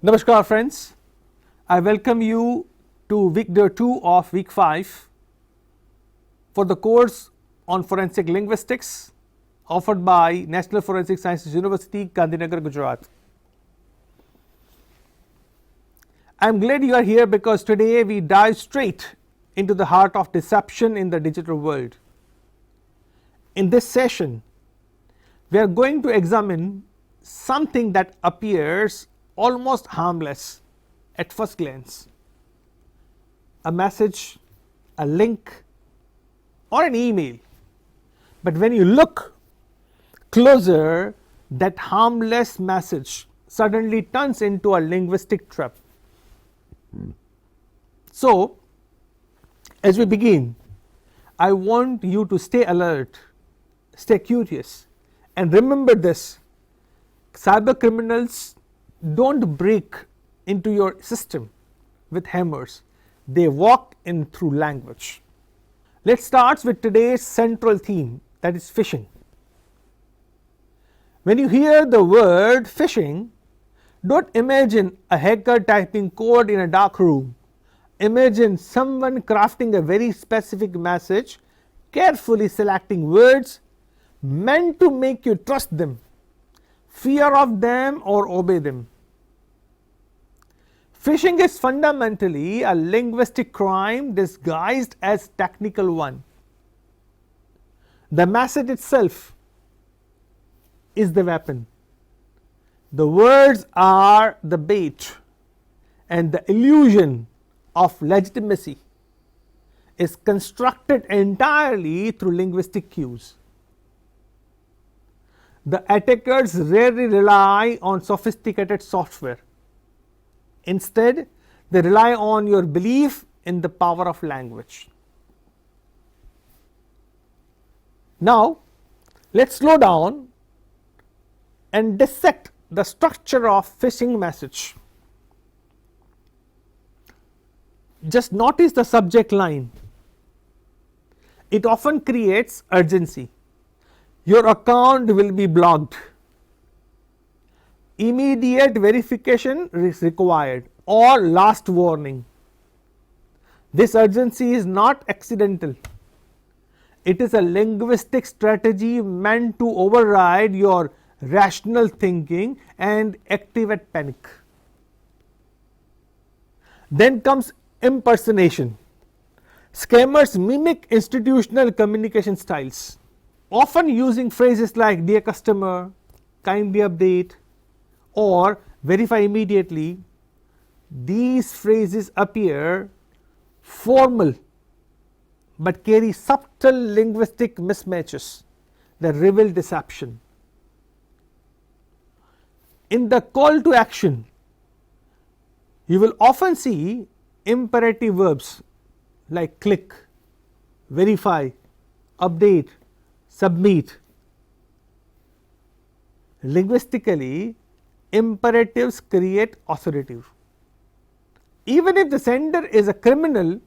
Namaskar friends, I welcome you to week day 2 of week 5 for the course on forensic linguistics offered by National Forensic Sciences University, Gandhinagar, Gujarat. I am glad you are here because today we dive straight into the heart of deception in the digital world. In this session, we are going to examine something that appears almost harmless at first glance, a message, a link or an email, but when you look closer, that harmless message suddenly turns into a linguistic trap. So, as we begin, I want you to stay alert, stay curious, and remember this: cyber criminals don't break into your system with hammers, they walk in through language. Let's start with today's central theme, that is phishing. When you hear the word phishing, don't imagine a hacker typing code in a dark room. Imagine someone crafting a very specific message, carefully selecting words meant to make you trust them, fear of them or obey them. Phishing is fundamentally a linguistic crime disguised as technical one. The message itself is the weapon. The words are the bait, and the illusion of legitimacy is constructed entirely through linguistic cues. The attackers rarely rely on sophisticated software. Instead, they rely on your belief in the power of language. Now, let's slow down and dissect the structure of phishing message. Just notice the subject line. It often creates urgency. Your account will be blocked. Immediate verification is required, or last warning. This urgency is not accidental. It is a linguistic strategy meant to override your rational thinking and activate panic. Then comes impersonation. Scammers mimic institutional communication styles, often using phrases like "dear customer," "kindly update," or "verify immediately." These phrases appear formal but carry subtle linguistic mismatches that reveal deception. In the call to action, you will often see imperative verbs like click, verify, update, submit. Linguistically, imperatives create authoritative. Even if the sender is a criminal,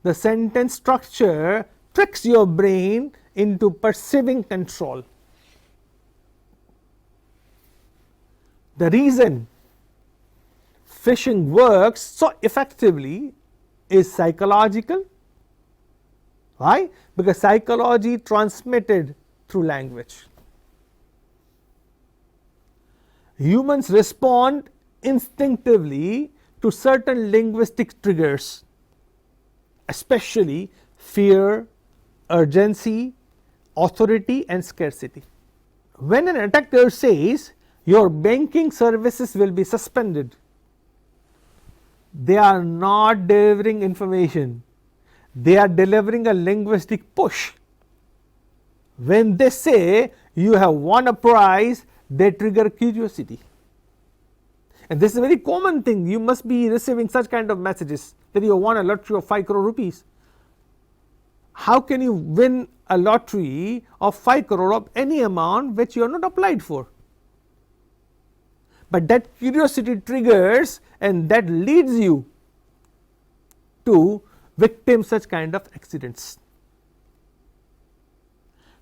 the sentence structure tricks your brain into perceiving control. The reason phishing works so effectively is psychological. Why? Because psychology transmitted through language. Humans respond instinctively to certain linguistic triggers, especially fear, urgency, authority and scarcity. When an attacker says your banking services will be suspended, they are not delivering information, they are delivering a linguistic push. When they say you have won a prize, they trigger curiosity. And this is a very common thing. You must be receiving such kind of messages that you won a lottery of 5 crore rupees. How can you win a lottery of 5 crore of any amount which you are not applied for? But that curiosity triggers, and that leads you to victim such kind of accidents.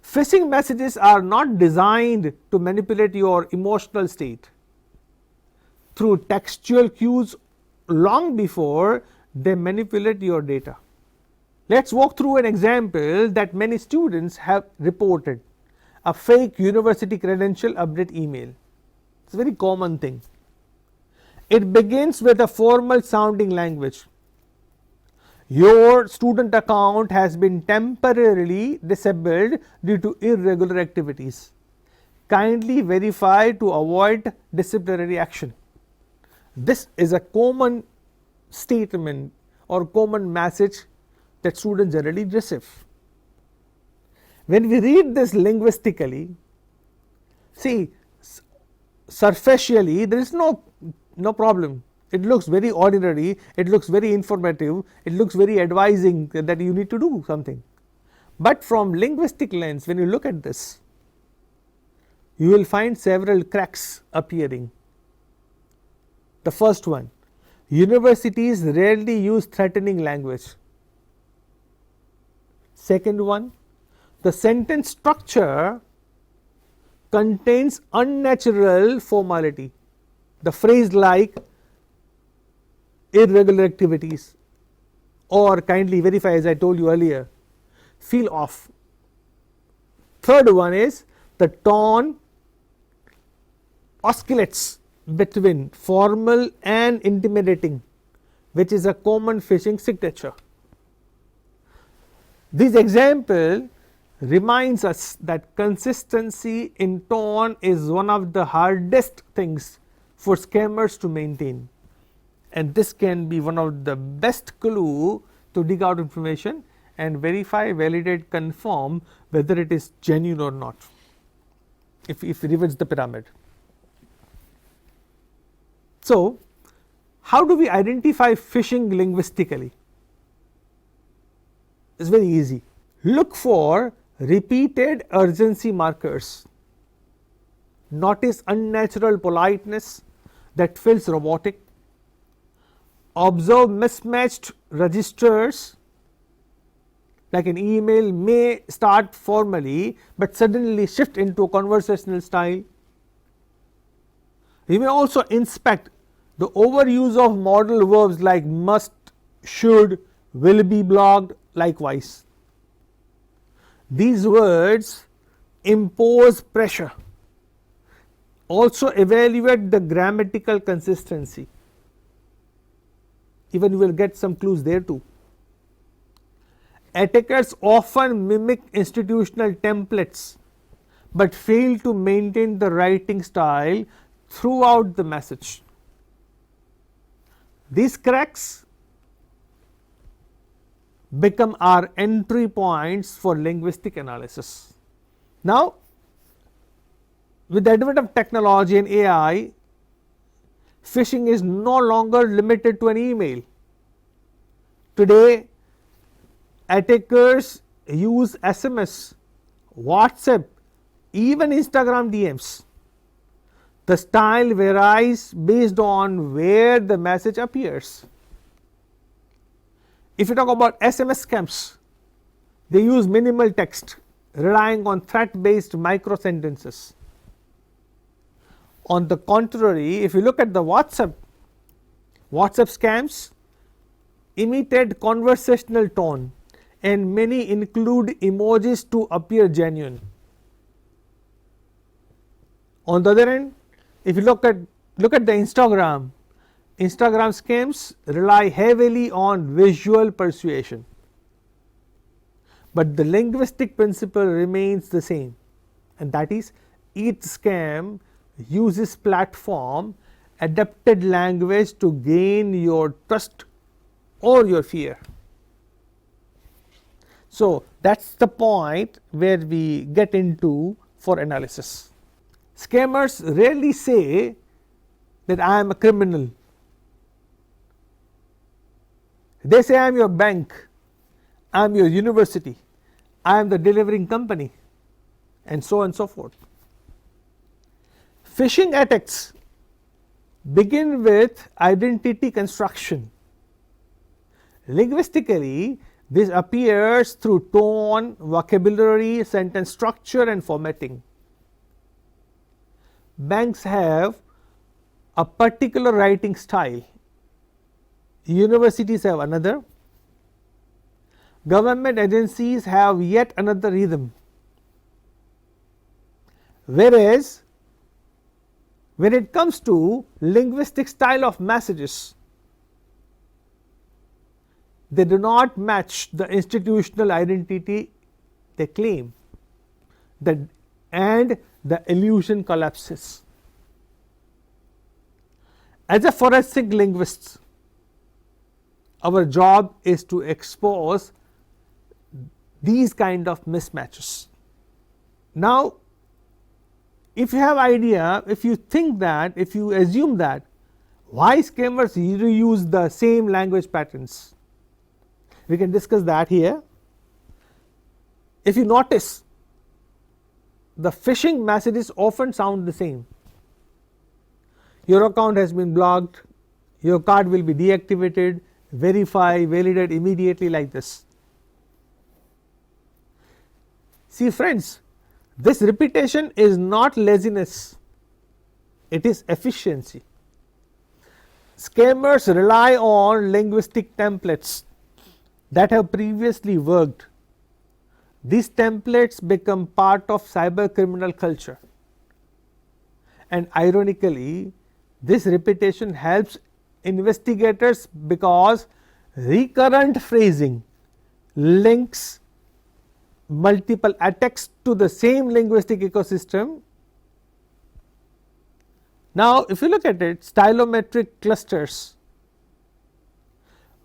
Phishing messages are not designed to manipulate your emotional state. through textual cues long before they manipulate your data. Let's walk through an example that many students have reported: a fake university credential update email. It's a very common thing. It begins with a formal sounding language. Your student account has been temporarily disabled due to irregular activities. Kindly verify to avoid disciplinary action. This is a common statement or common message that students generally receive. When we read this linguistically, see, superficially there is no problem. It looks very ordinary, it looks very informative, it looks very advising that you need to do something. But from linguistic lens, when you look at this, you will find several cracks appearing. The first one: universities rarely use threatening language. Second one: the sentence structure contains unnatural formality. The phrase like irregular activities or kindly verify, as I told you earlier, feel off. Third one is the tone oscillates between formal and intimidating, which is a common phishing signature. This example reminds us that consistency in tone is one of the hardest things for scammers to maintain, and this can be one of the best clue to dig out information and verify, validate, confirm whether it is genuine or not, if we reverse the pyramid. So, how do we identify phishing linguistically? It's very easy. Look for repeated urgency markers. Notice unnatural politeness that feels robotic. Observe mismatched registers, like an email may start formally but suddenly shift into a conversational style. You may also inspect the overuse of modal verbs like must, should, will be blocked likewise. These words impose pressure. Also evaluate the grammatical consistency. Even you will get some clues there too. Attackers often mimic institutional templates but fail to maintain the writing style throughout the message. These cracks become our entry points for linguistic analysis. Now, with the advent of technology and AI, phishing is no longer limited to an email. Today, attackers use SMS, WhatsApp, even Instagram DMs. The style varies based on where the message appears. If you talk about SMS scams, they use minimal text, relying on threat-based micro sentences. On the contrary, if you look at the WhatsApp scams imitate conversational tone, and many include emojis to appear genuine. On the other hand, if you look at the Instagram scams rely heavily on visual persuasion, but the linguistic principle remains the same, and that is each scam uses platform adapted language to gain your trust or your fear. So, that is the point where we get into for analysis. Scammers rarely say that I am a criminal. They say I am your bank, I am your university, I am the delivering company, and so on and so forth. Phishing attacks begin with identity construction. Linguistically, this appears through tone, vocabulary, sentence structure, and formatting. Banks have a particular writing style. Universities have another. Government agencies have yet another rhythm. Whereas, when it comes to linguistic style of messages, they do not match the institutional identity they claim, and the illusion collapses. As a forensic linguist, our job is to expose these kind of mismatches. Now, if you have idea, if you think that, if you assume that, why scammers reuse the same language patterns? We can discuss that here. If you notice, the phishing messages often sound the same. Your account has been blocked, your card will be deactivated, verify, validate immediately, like this. See friends, this repetition is not laziness, it is efficiency. Scammers rely on linguistic templates that have previously worked. These templates become part of cyber criminal culture, and ironically, this repetition helps investigators because recurrent phrasing links multiple attacks to the same linguistic ecosystem. Now, if you look at it, stylometric clusters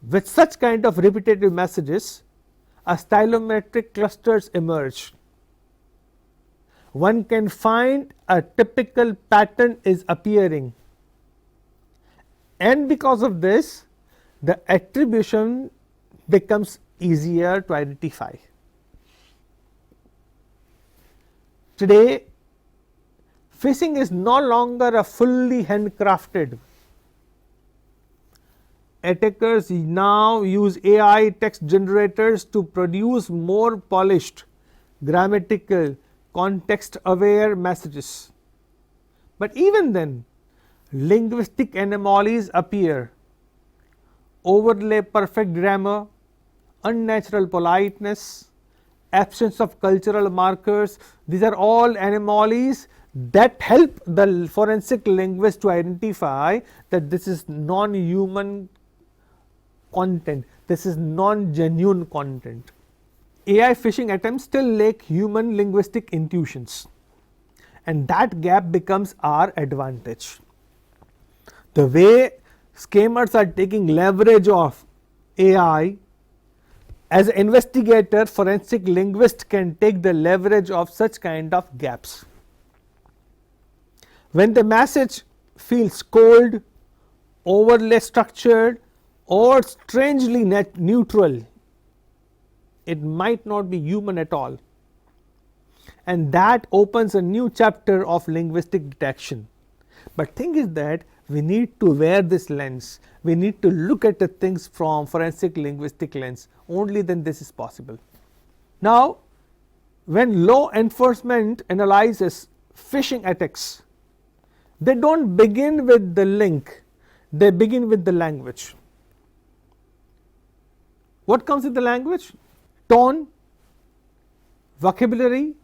with such kind of repetitive messages, a stylometric clusters emerge. One can find a typical pattern is appearing, and because of this, the attribution becomes easier to identify. Today, phishing is no longer a fully handcrafted. Attackers now use AI text generators to produce more polished, grammatical, context-aware messages. But even then, linguistic anomalies appear. Overlay perfect grammar, unnatural politeness, absence of cultural markers, these are all anomalies that help the forensic linguist to identify that this is non-human content, this is non-genuine content. AI phishing attempts still lack human linguistic intuitions, and that gap becomes our advantage. The way scammers are taking leverage of AI, as an investigator, forensic linguist can take the leverage of such kind of gaps. When the message feels cold, overly structured, or strangely neutral, it might not be human at all, and that opens a new chapter of linguistic detection. But thing is that we need to wear this lens, we need to look at the things from forensic linguistic lens, only then this is possible. Now, when law enforcement analyzes phishing attacks, they don't begin with the link, they begin with the language. What comes with the language? Tone, vocabulary,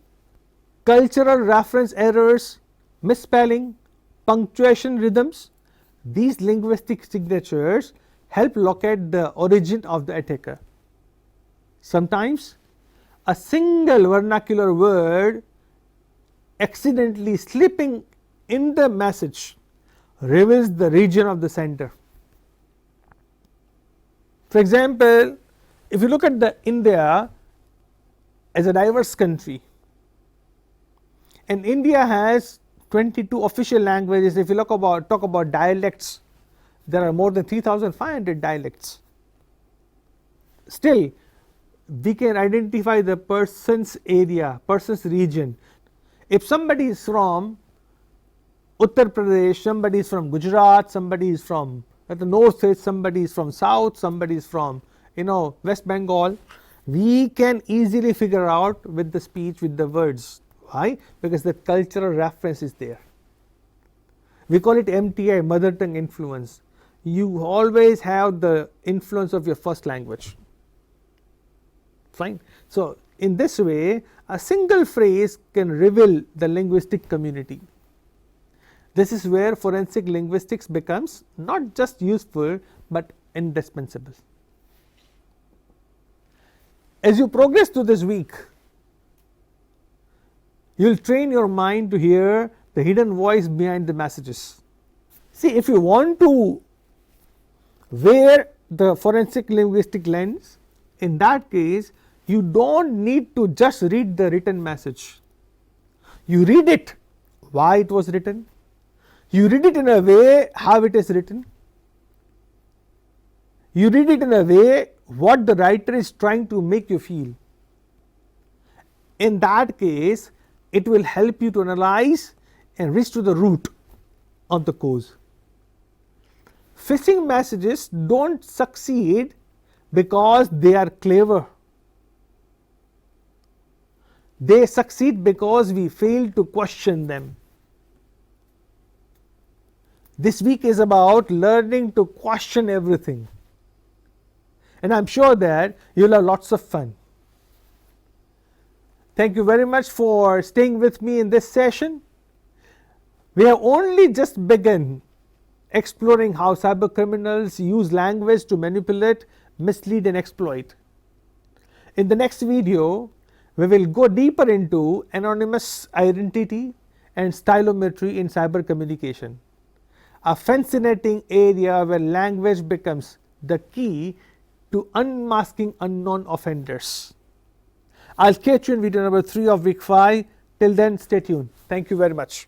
cultural reference errors, misspelling, punctuation rhythms. These linguistic signatures help locate the origin of the attacker. Sometimes a single vernacular word accidentally slipping in the message reveals the region of the sender. For example, if you look at India as a diverse country, and India has 22 official languages. If you talk about dialects, there are more than 3,500 dialects. Still, we can identify the person's area, person's region. If somebody is from Uttar Pradesh, somebody is from Gujarat, somebody is from the north, somebody is from south, somebody is from West Bengal, we can easily figure out with the speech, with the words. Why? Because the cultural reference is there. We call it MTI, mother tongue influence. You always have the influence of your first language. Fine. So in this way, a single phrase can reveal the linguistic community. This is where forensic linguistics becomes not just useful but indispensable. As you progress through this week, you will train your mind to hear the hidden voice behind the messages. See, if you want to wear the forensic linguistic lens, in that case, you don't need to just read the written message. You read it, why it was written. You read it in a way how it is written. You read it in a way what the writer is trying to make you feel. In that case, it will help you to analyze and reach to the root of the cause. Phishing messages don't succeed because they are clever. They succeed because we fail to question them. This week is about learning to question everything. And I'm sure that you'll have lots of fun. Thank you very much for staying with me in this session. We have only just begun exploring how cyber criminals use language to manipulate, mislead and exploit. In the next video, we will go deeper into anonymous identity and stylometry in cyber communication, a fascinating area where language becomes the key to unmasking unknown offenders. I'll catch you in video number 3 of week 5. Till then, stay tuned. Thank you very much.